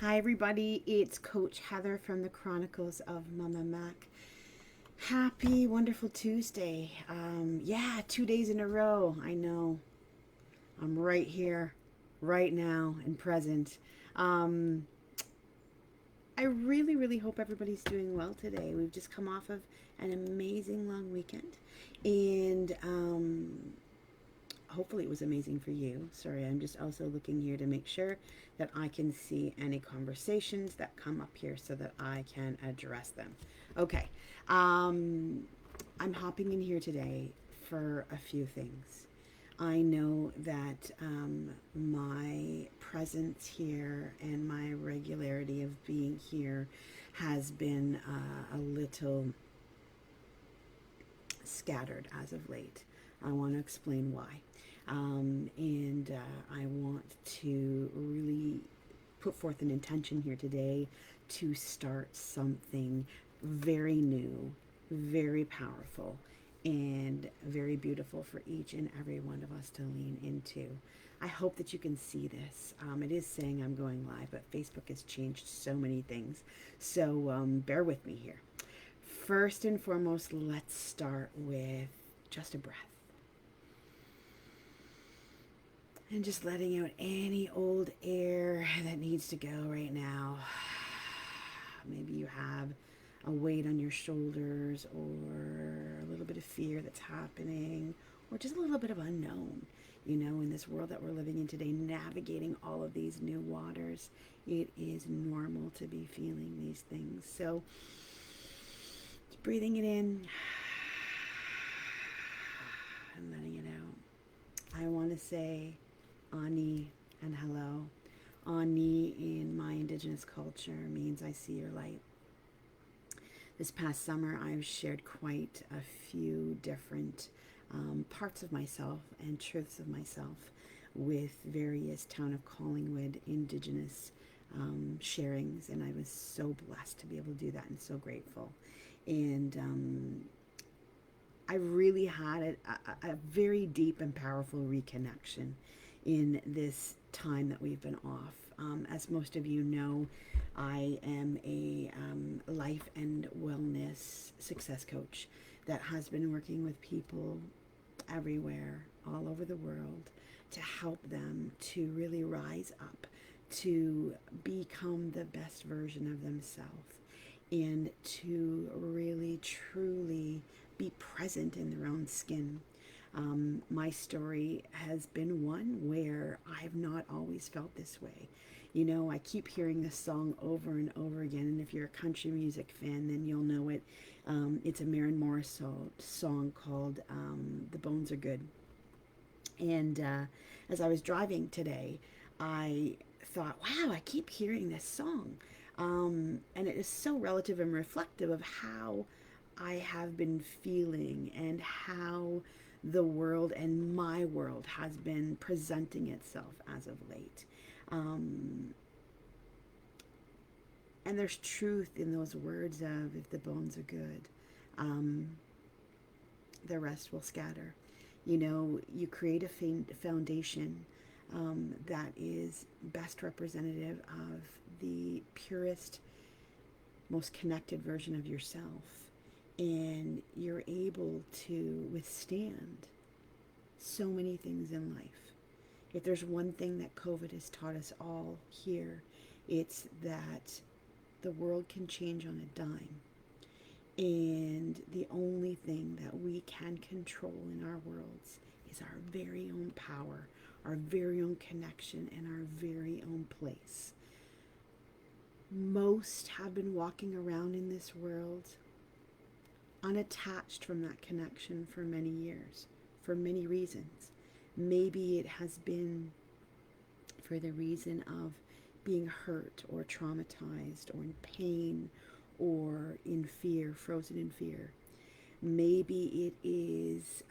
Hi, everybody. It's Coach Heather from the Chronicles of Mama Mac. Happy, wonderful Tuesday. Yeah, 2 days in a row. I know. I'm right here, right now, and present. Um, I really, really hope everybody's doing well today. We've just come off of an amazing long weekend. And hopefully it was amazing for you. Sorry, I'm just also looking here to make sure that I can see any conversations that come up here so that I can address them. Okay, um, I'm hopping in here today for a few things. I know that my presence here and my regularity of being here has been a little scattered as of late. I want to explain why. And I want to really put forth an intention here today to start something very new, very powerful, and very beautiful for each and every one of us to lean into. I hope that you can see this. It is saying I'm going live, but Facebook has changed so many things. So bear with me here. First and foremost, let's start with just a breath. And just letting out any old air that needs to go right now. Maybe you have a weight on your shoulders or a little bit of fear that's happening or just a little bit of unknown. You know, in this world that we're living in today, navigating all of these new waters, it is normal to be feeling these things. So, just breathing it in and letting it out. I want to say Ani and hello. Ani in my indigenous culture means I see your light. This past summer, I've shared quite a few different parts of myself and truths of myself with various Town of Collingwood indigenous sharings, and I was so blessed to be able to do that and so grateful. And I really had a very deep and powerful reconnection in this time that we've been off. As most of you know, I am a life and wellness success coach that has been working with people everywhere, all over the world, to help them to really rise up, to become the best version of themselves, and to really, truly be present in their own skin. My story has been one where I've not always felt this way. You know, I keep hearing this song over and over again, and if you're a country music fan, then you'll know it. It's a Maren Morris song called The Bones Are Good. And as I was driving today, I thought, wow, I keep hearing this song. And it is so relative and reflective of how I have been feeling and how the world and my world has been presenting itself as of late. Um, and there's truth in those words of if the bones are good, um, the rest will scatter. You know, you create a foundation that is best representative of the purest, most connected version of yourself. And you're able to withstand so many things in life. If there's one thing that COVID has taught us all here, it's that the world can change on a dime. And the only thing that we can control in our worlds is our very own power, our very own connection, and our very own place. Most have been walking around in this world unattached from that connection for many years, for many reasons. Maybe it has been for the reason of being hurt or traumatized or in pain or in fear, frozen in fear. Maybe it is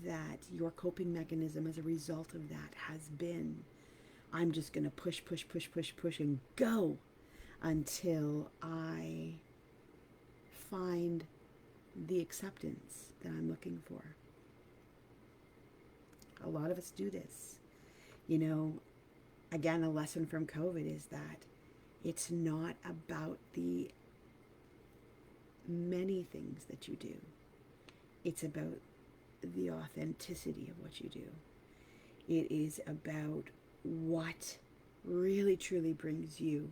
that your coping mechanism as a result of that has been, I'm just going to push, push, push, push, push, and go until I find the acceptance that I'm looking for. A lot of us do this. You know, again, a lesson from COVID is that It's not about the many things that you do. It's about the authenticity of what you do. It is about what really truly brings you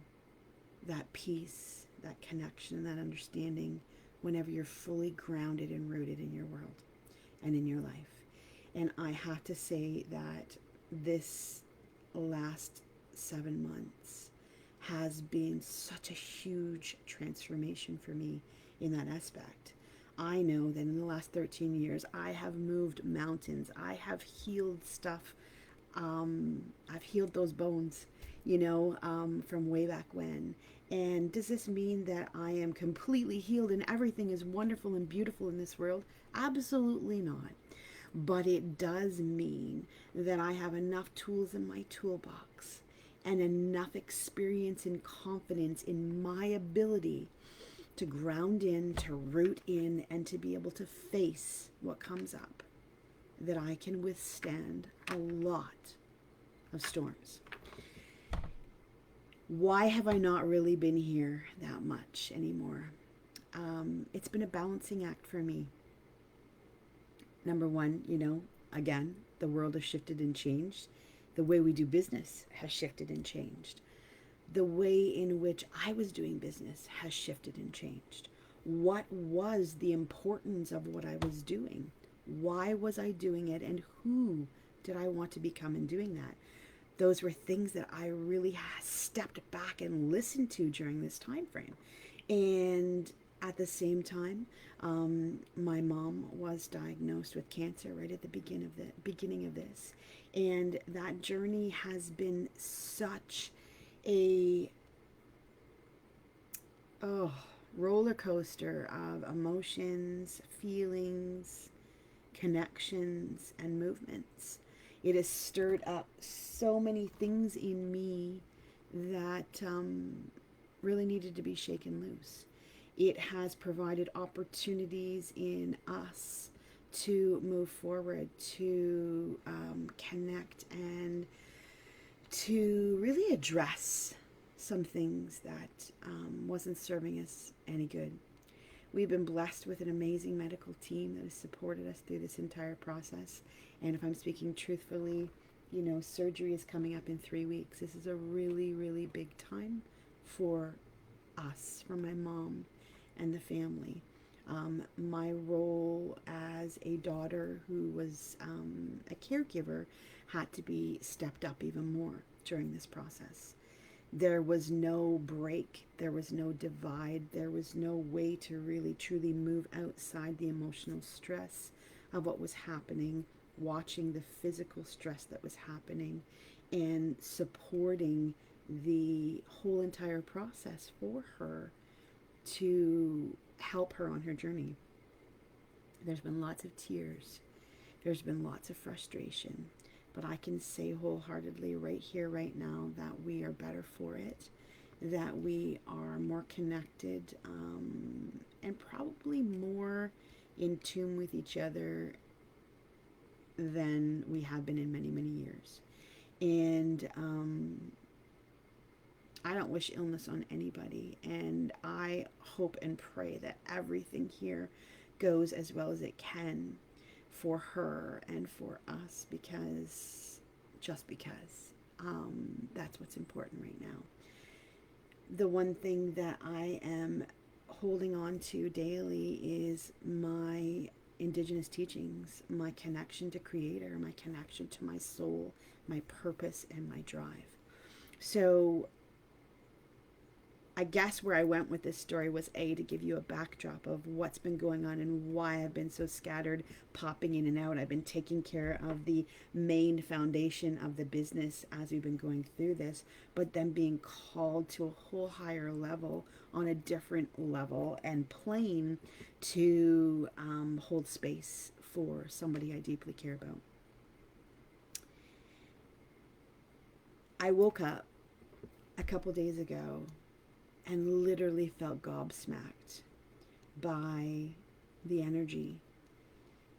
that peace, that connection, that understanding whenever you're fully grounded and rooted in your world and in your life. And I have to say that this last 7 months has been such a huge transformation for me in that aspect. I know that in the last 13 years, I have moved mountains. I have healed stuff. I've healed those bones, from way back when. And does this mean that I am completely healed and everything is wonderful and beautiful in this world? Absolutely not. But it does mean that I have enough tools in my toolbox and enough experience and confidence in my ability to ground in, to root in, and to be able to face what comes up, that I can withstand a lot of storms. Why have I not really been here that much anymore? It's been a balancing act for me. Number one, again, the world has shifted and changed. The way we do business has shifted and changed. The way in which I was doing business has shifted and changed. What was the importance of what I was doing? Why was I doing it? And who did I want to become in doing that? Those were things that I really stepped back and listened to during this time frame. And at the same time, my mom was diagnosed with cancer right at the beginning of this. And that journey has been such a roller coaster of emotions, feelings, connections, and movements. It has stirred up so many things in me that really needed to be shaken loose. It has provided opportunities in us to move forward, to connect, and to really address some things that wasn't serving us any good. We've been blessed with an amazing medical team that has supported us through this entire process. And if I'm speaking truthfully, surgery is coming up in 3 weeks. This is a really, really big time for us, for my mom and the family. My role as a daughter who was a caregiver had to be stepped up even more during this process. There was no break, there was no divide, there was no way to really truly move outside the emotional stress of what was happening, watching the physical stress that was happening, and supporting the whole entire process for her to help her on her journey. There's been lots of tears. There's been lots of frustration. But I can say wholeheartedly right here, right now, that we are better for it, that we are more connected, and probably more in tune with each other than we have been in many, many years. And I don't wish illness on anybody. And I hope and pray that everything here goes as well as it can for her and for us, because that's what's important right now. The one thing that I am holding on to daily is my Indigenous teachings, my connection to Creator, my connection to my soul, my purpose, and my drive. So I guess where I went with this story was to give you a backdrop of what's been going on and why I've been so scattered, popping in and out. I've been taking care of the main foundation of the business as we've been going through this, but then being called to a whole higher level, on a different level and plane, to hold space for somebody I deeply care about. I woke up a couple days ago and literally felt gobsmacked by the energy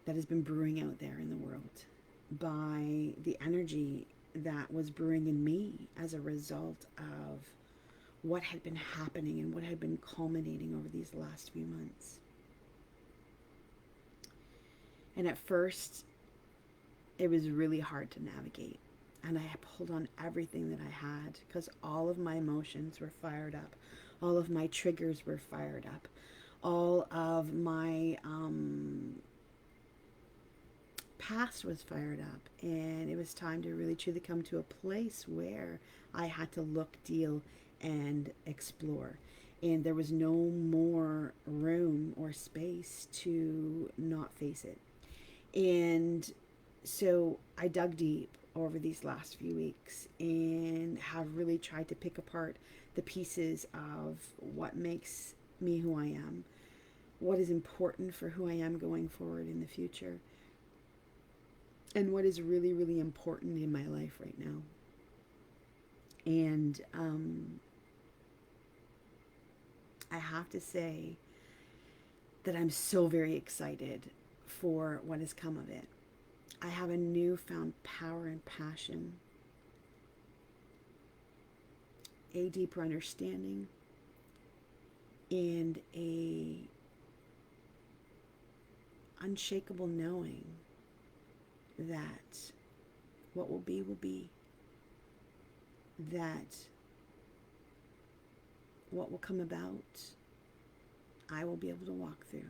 that has been brewing out there in the world, by the energy that was brewing in me as a result of what had been happening and what had been culminating over these last few months. And at first, it was really hard to navigate. And I pulled on everything that I had because all of my emotions were fired up. All of my triggers were fired up. All of my past was fired up. And it was time to really truly come to a place where I had to look, deal, and explore. And there was no more room or space to not face it. And so I dug deep over these last few weeks and have really tried to pick apart the pieces of what makes me who I am, what is important for who I am going forward in the future, and what is really, really important in my life right now. And I have to say that I'm so very excited for what has come of it. I have a newfound power and passion, a deeper understanding, and a unshakable knowing that what will be, that what will come about, I will be able to walk through.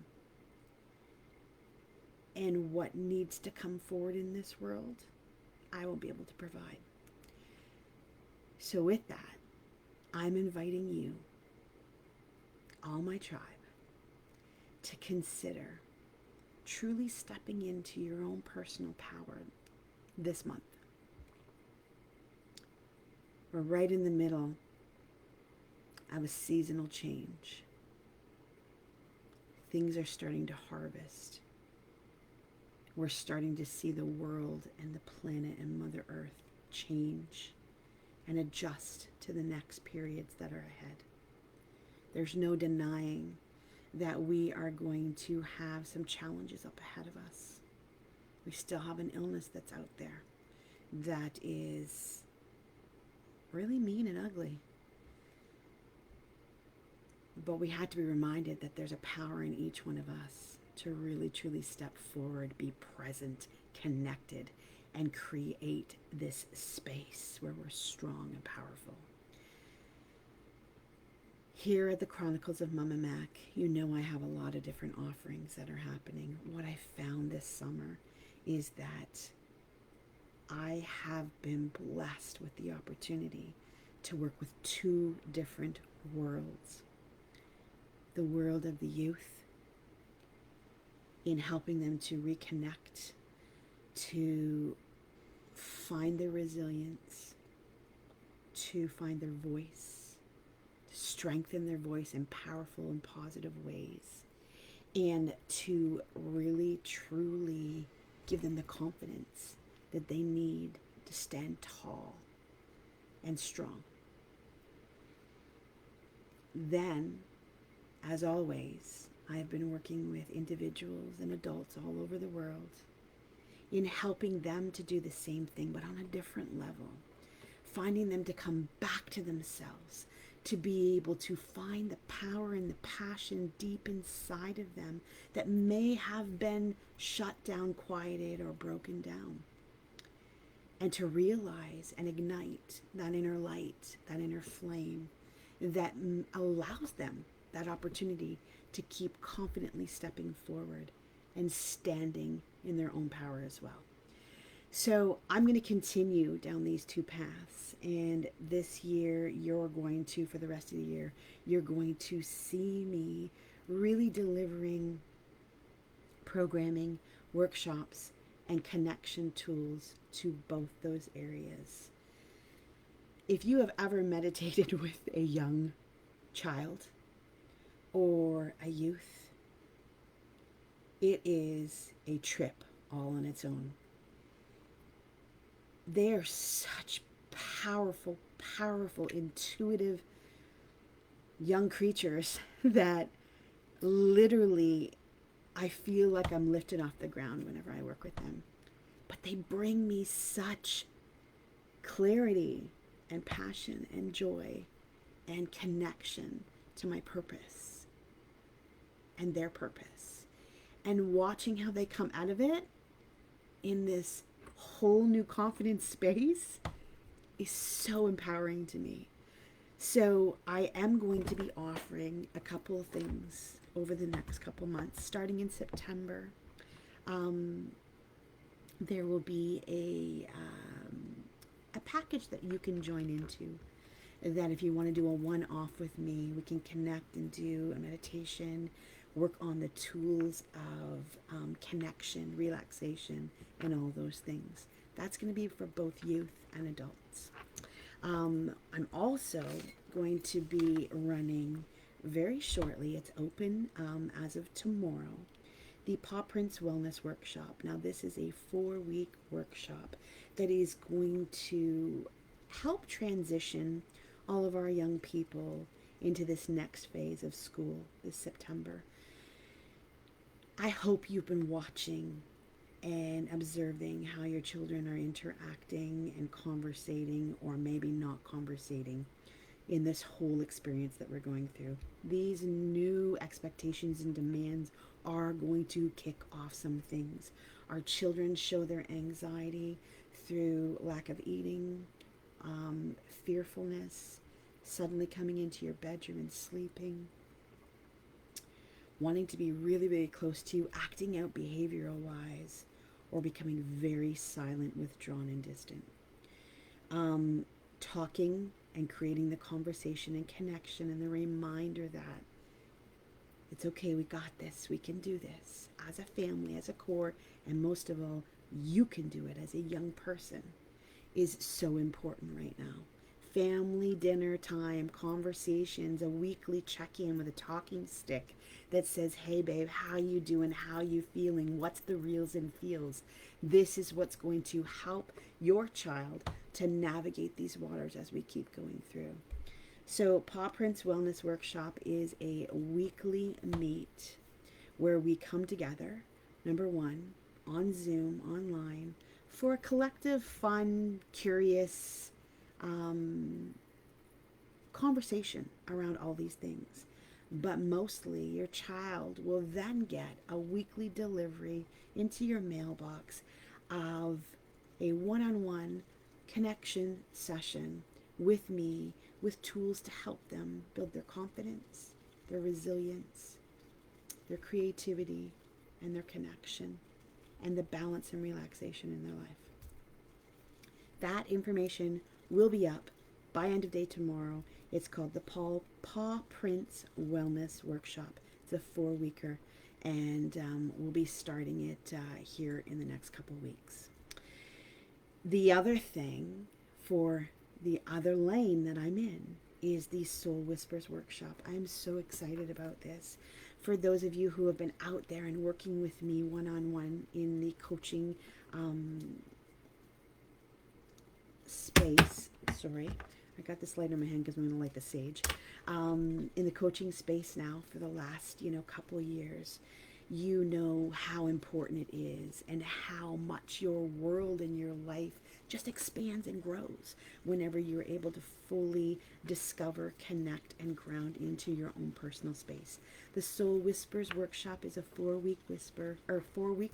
And what needs to come forward in this world, I will be able to provide. So with that, I'm inviting you, all my tribe, to consider truly stepping into your own personal power this month. We're right in the middle of a seasonal change. Things are starting to harvest. We're starting to see the world and the planet and Mother Earth change and adjust to the next periods that are ahead. There's no denying that we are going to have some challenges up ahead of us. We still have an illness that's out there that is really mean and ugly. But we had to be reminded that there's a power in each one of us to really truly step forward, be present, connected, and create this space where we're strong and powerful. Here at the Chronicles of Mama Mac, you know I have a lot of different offerings that are happening. What I found this summer is that I have been blessed with the opportunity to work with two different worlds. The world of the youth, in helping them to reconnect, to find their resilience, to find their voice, to strengthen their voice in powerful and positive ways, and to really, truly give them the confidence that they need to stand tall and strong. Then, as always, I have been working with individuals and adults all over the world in helping them to do the same thing, but on a different level, finding them to come back to themselves, to be able to find the power and the passion deep inside of them that may have been shut down, quieted, or broken down, and to realize and ignite that inner light, that inner flame that allows them that opportunity to keep confidently stepping forward and standing in their own power as well. So I'm going to continue down these two paths, and this year you're going to, for the rest of the year, you're going to see me really delivering programming, workshops, and connection tools to both those areas. If you have ever meditated with a young child or a youth, it is a trip all on its own. They are such powerful, intuitive young creatures that literally I feel like I'm lifted off the ground whenever I work with them. But they bring me such clarity and passion and joy and connection to my purpose and their purpose. And watching how they come out of it in this whole new confidence space is so empowering to me. So I am going to be offering a couple of things over the next couple months, starting in September. There will be a package that you can join into, that if you want to do a one-off with me, we can connect and do a meditation, work on the tools of connection, relaxation, and all those things. That's going to be for both youth and adults. I'm also going to be running very shortly, it's open as of tomorrow, the Paw Prints Wellness Workshop. Now, this is a 4-week workshop that is going to help transition all of our young people into this next phase of school this September. I hope you've been watching and observing how your children are interacting and conversating, or maybe not conversating, in this whole experience that we're going through. These new expectations and demands are going to kick off some things. Our children show their anxiety through lack of eating, fearfulness, suddenly coming into your bedroom and sleeping, wanting to be really, really close to you, acting out behavioral wise, or becoming very silent, withdrawn, and distant. Talking and creating the conversation and connection, and the reminder that it's okay, we got this, we can do this as a family, as a core, and most of all, you can do it as a young person, is so important right now. Family dinner time, conversations, a weekly check-in with a talking stick that says, hey babe, how you doing, how you feeling, what's the reels and feels. This is what's going to help your child to navigate these waters as we keep going through. So Paw Prints Wellness Workshop is a weekly meet where we come together, number one, on Zoom, online, for a collective, fun, curious conversation around all these things. But mostly your child will then get a weekly delivery into your mailbox of a one-on-one connection session with me, with tools to help them build their confidence, their resilience, their creativity, and their connection, and the balance and relaxation in their life. That information will be up by end of day tomorrow. It's called the Paw Prints Wellness Workshop. It's a 4-weeker, and we'll be starting it here in the next couple of weeks. The other thing for the other lane that I'm in is the Soul Whispers Workshop. I'm so excited about this. For those of you who have been out there and working with me one-on-one in the coaching space, sorry, I got this light in my hand because I'm going to light the sage, in the coaching space now for the last, couple of years, you know how important it is and how much your world and your life just expands and grows whenever you're able to fully discover, connect, and ground into your own personal space. The Soul Whispers Workshop is a 4-week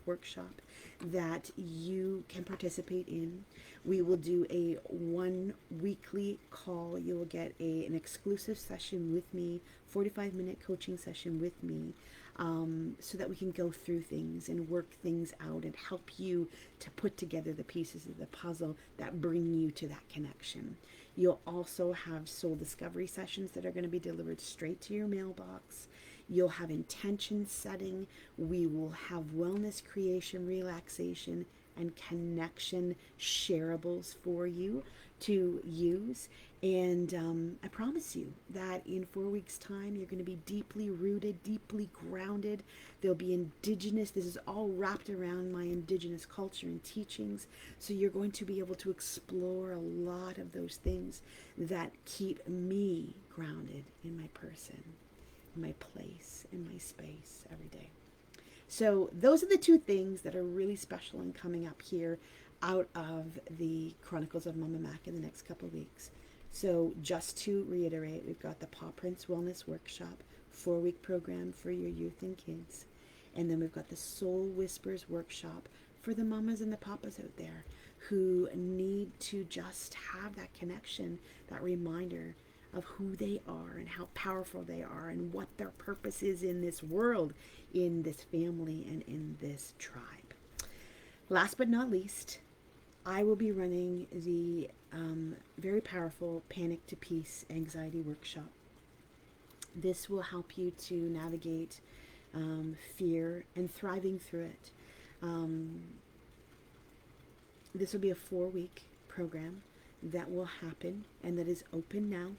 workshop that you can participate in. We will do a 1 weekly call. You will get an exclusive session with me, 45-minute coaching session with me, so that we can go through things and work things out and help you to put together the pieces of the puzzle that bring you to that connection. You'll also have soul discovery sessions that are going to be delivered straight to your mailbox. You'll have intention setting. We will have wellness creation, relaxation, and connection shareables for you to use. And I promise you that in 4 weeks' time, you're going to be deeply rooted, deeply grounded. There'll be indigenous, this is all wrapped around my indigenous culture and teachings. So you're going to be able to explore a lot of those things that keep me grounded in my person, in my place, in my space every day. So those are the 2 things that are really special and coming up here out of the Chronicles of Mama Mac in the next couple of weeks. So just to reiterate, we've got the Paw Prints Wellness Workshop, 4-week program for your youth and kids. And then we've got the Soul Whispers Workshop for the mamas and the papas out there who need to just have that connection, that reminder of who they are and how powerful they are and what their purpose is in this world, in this family, and in this tribe. Last but not least, I will be running the very powerful Panic to Peace Anxiety Workshop. This will help you to navigate fear and thriving through it. This will be a 4-week program that will happen and that is open now.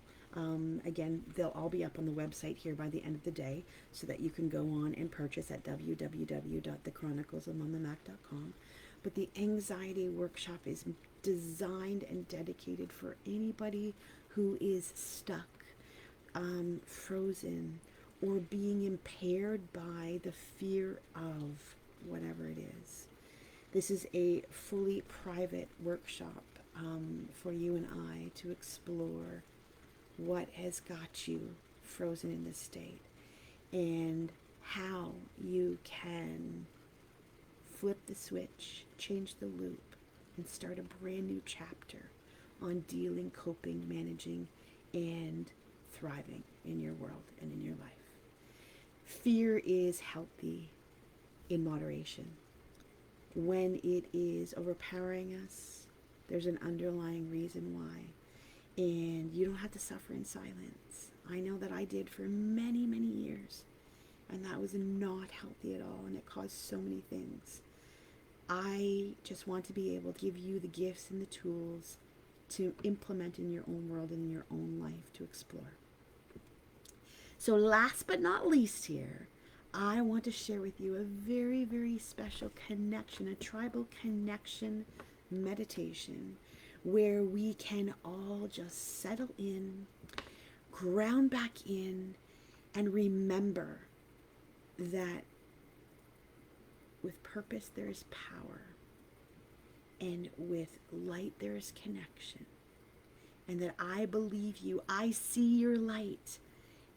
Again, they'll all be up on the website here by the end of the day so that you can go on and purchase at www.thechroniclesofmamamac.com. But the anxiety workshop is designed and dedicated for anybody who is stuck, frozen, or being impaired by the fear of whatever it is. This is a fully private workshop for you and I to explore what has got you frozen in this state and how you can flip the switch, change the loop, and start a brand new chapter on dealing, coping, managing, and thriving in your world and in your life. Fear is healthy in moderation. When it is overpowering us, there's an underlying reason why. And you don't have to suffer in silence. I know that I did for many, many years. And that was not healthy at all. And it caused so many things. I just want to be able to give you the gifts and the tools to implement in your own world and in your own life to explore. So last but not least here, I want to share with you a very, very special connection, a tribal connection meditation where we can all just settle in, ground back in, and remember that with purpose there is power, and with light there is connection, and that I believe you, I see your light,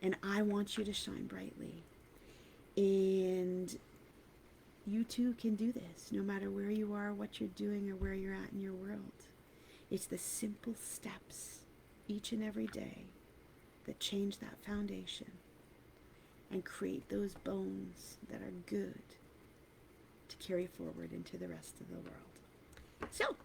and I want you to shine brightly. And you too can do this, no matter where you are, what you're doing, or where you're at in your world. It's the simple steps each and every day that change that foundation and create those bones that are good to carry forward into the rest of the world. So,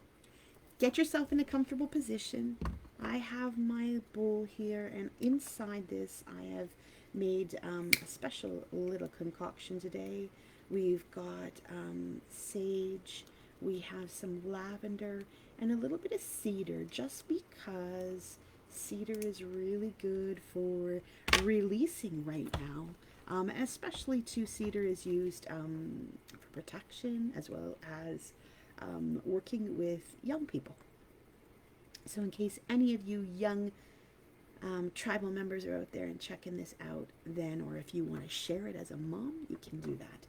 get yourself in a comfortable position. I have my bowl here, and inside this I have made a special little concoction today. We've got sage, we have some lavender, and a little bit of cedar, just because cedar is really good for releasing right now. Especially too, cedar is used for protection as well as working with young people. So in case any of you young tribal members are out there and checking this out, then, or if you want to share it as a mom, you can do that.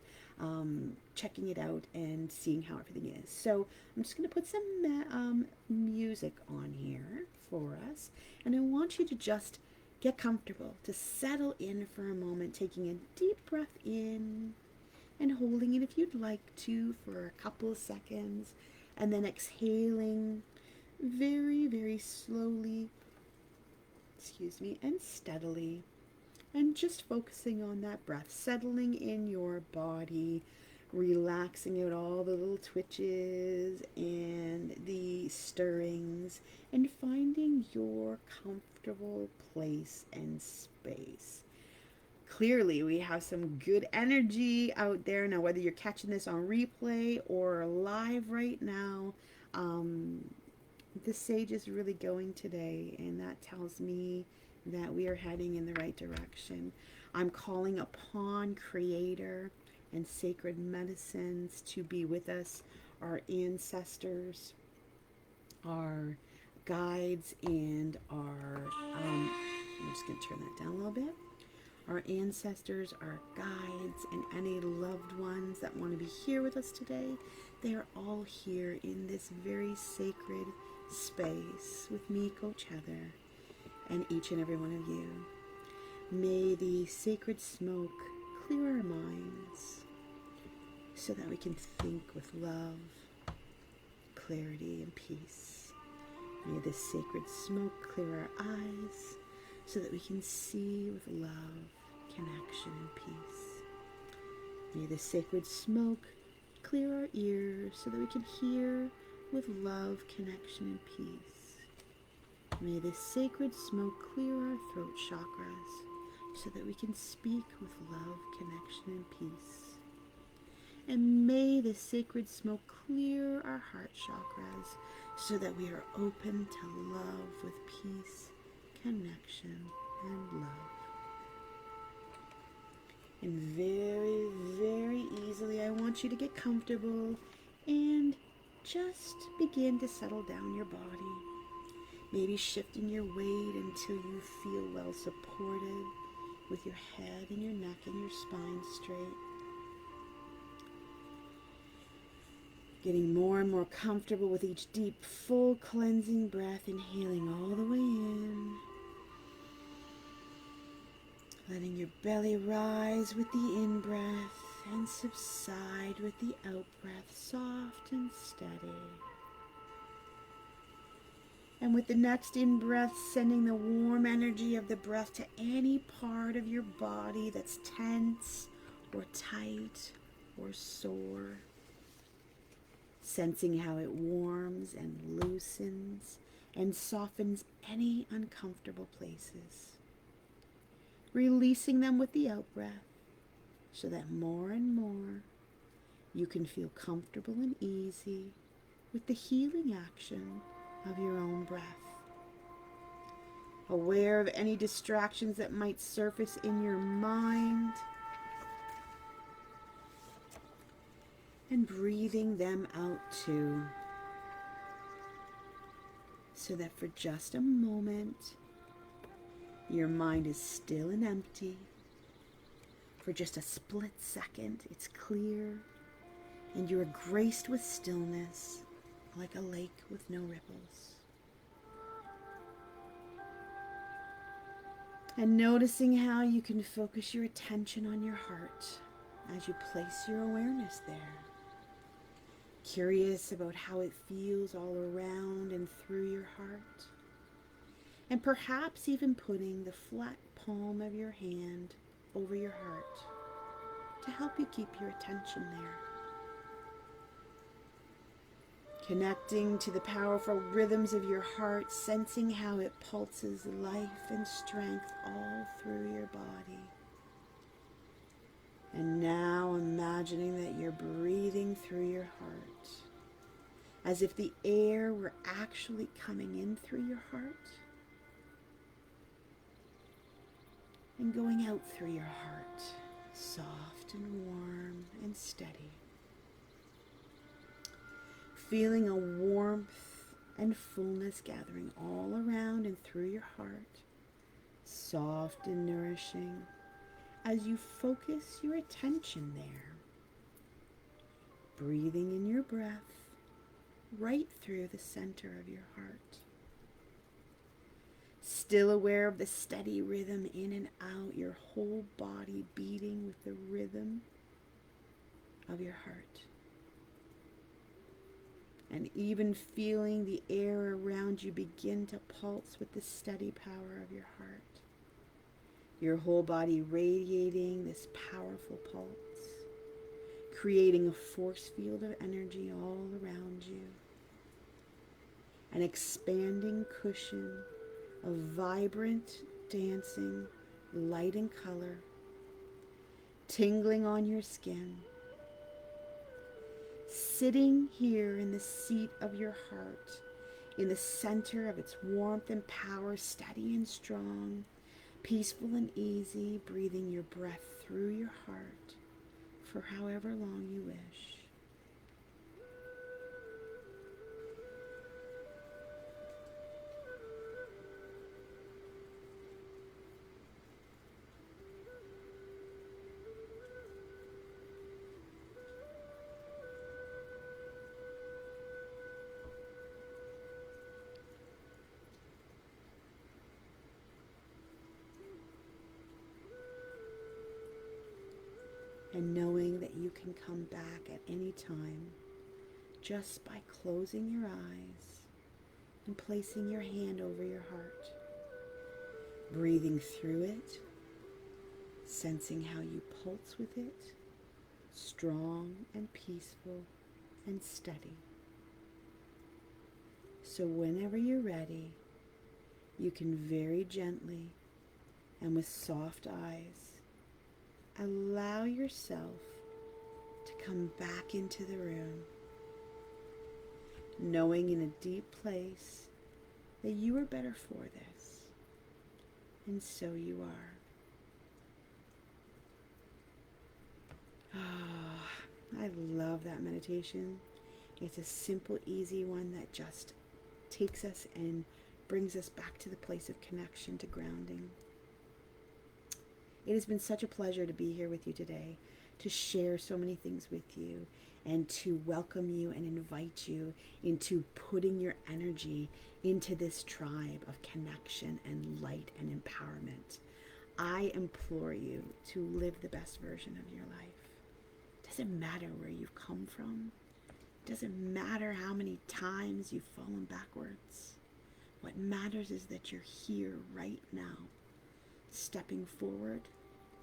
Checking it out and seeing how everything is. So I'm just going to put some music on here for us, and I want you to just get comfortable, to settle in for a moment, taking a deep breath in and holding it if you'd like to for a couple of seconds, and then exhaling very, very slowly, and steadily, and just focusing on that breath, settling in your body, relaxing out all the little twitches and the stirrings, and finding your comfortable place and space. Clearly, we have some good energy out there. Now, whether you're catching this on replay or live right now, the sage is really going today, and that tells me that we are heading in the right direction. I'm calling upon Creator and sacred medicines to be with us, our ancestors, our guides, and our, I'm just going to turn that down a little bit. Our ancestors, our guides, and any loved ones that want to be here with us today, they are all here in this very sacred space with me, Coach Heather. and each and every one of you. May the sacred smoke clear our minds so that we can think with love, clarity, and peace. May the sacred smoke clear our eyes so that we can see with love, connection, and peace. May the sacred smoke clear our ears so that we can hear with love, connection, and peace. May the sacred smoke clear our throat chakras so that we can speak with love, connection, and peace. And may the sacred smoke clear our heart chakras so that we are open to love with peace, connection, and love. And very, very easily, I want you to get comfortable and just begin to settle down your body. Maybe shifting your weight until you feel well supported with your head and your neck and your spine straight. Getting more and more comfortable with each deep, full cleansing breath, inhaling all the way in. Letting your belly rise with the in-breath and subside with the out-breath, soft and steady. And with the next in-breath, sending the warm energy of the breath to any part of your body that's tense or tight or sore. Sensing how it warms and loosens and softens any uncomfortable places. Releasing them with the out-breath so that more and more you can feel comfortable and easy with the healing action of your own breath. Aware of any distractions that might surface in your mind and breathing them out too, so that for just a moment your mind is still and empty. For just a split second, it's clear, and you are graced with stillness, like a lake with no ripples. And noticing how you can focus your attention on your heart as you place your awareness there. Curious about how it feels all around and through your heart. And perhaps even putting the flat palm of your hand over your heart to help you keep your attention there. Connecting to the powerful rhythms of your heart, sensing how it pulses life and strength all through your body. And now imagining that you're breathing through your heart, as if the air were actually coming in through your heart and going out through your heart, soft and warm and steady. Feeling a warmth and fullness gathering all around and through your heart, soft and nourishing, as you focus your attention there. Breathing in your breath right through the center of your heart. Still aware of the steady rhythm in and out, your whole body beating with the rhythm of your heart. And even feeling the air around you begin to pulse with the steady power of your heart. Your whole body radiating this powerful pulse, creating a force field of energy all around you. An expanding cushion of vibrant, dancing light and color, tingling on your skin. Sitting here in the seat of your heart, in the center of its warmth and power, steady and strong, peaceful and easy, breathing your breath through your heart for however long you wish. and knowing that you can come back at any time just by closing your eyes and placing your hand over your heart, breathing through it, sensing how you pulse with it, strong and peaceful and steady. So whenever you're ready, you can very gently and with soft eyes allow yourself to come back into the room, knowing in a deep place that you are better for this, and so you are. Oh, I love that meditation. It's a simple, easy one that just takes us and brings us back to the place of connection, to grounding. It has been such a pleasure to be here with you today, to share so many things with you, and to welcome you and invite you into putting your energy into this tribe of connection and light and empowerment. I implore you to live the best version of your life. It doesn't matter where you've come from. It doesn't matter how many times you've fallen backwards. What matters is that you're here right now, stepping forward,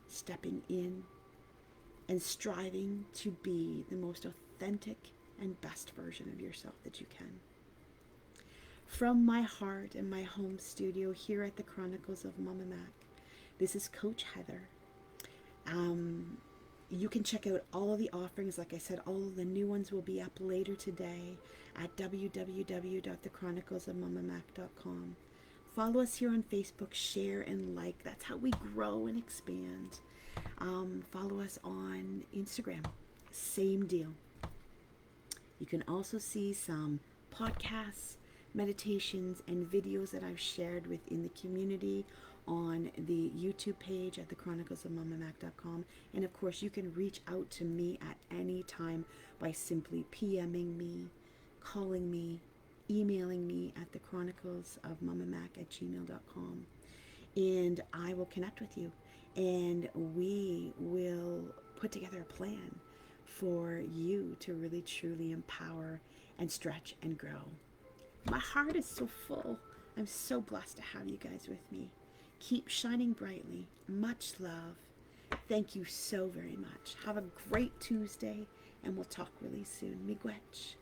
stepping in, and striving to be the most authentic and best version of yourself that you can. From my heart and my home studio here at the Chronicles of Mama Mac, this is Coach Heather. You can check out all of the offerings. Like I said, all of the new ones will be up later today at www.thechroniclesofmamamac.com. Follow us here on Facebook, share and like. That's how we grow and expand. Follow us on Instagram. Same deal. You can also see some podcasts, meditations, and videos that I've shared within the community on the YouTube page at thechroniclesofmamamac.com. And of course, you can reach out to me at any time by simply PMing me, calling me, emailing me at thechroniclesofmamamac@gmail.com. And I will connect with you. And we will put together a plan for you to really truly empower and stretch and grow. My heart is so full. I'm so blessed to have you guys with me. Keep shining brightly. Much love. Thank you so very much. Have a great Tuesday, and we'll talk really soon. Miigwech.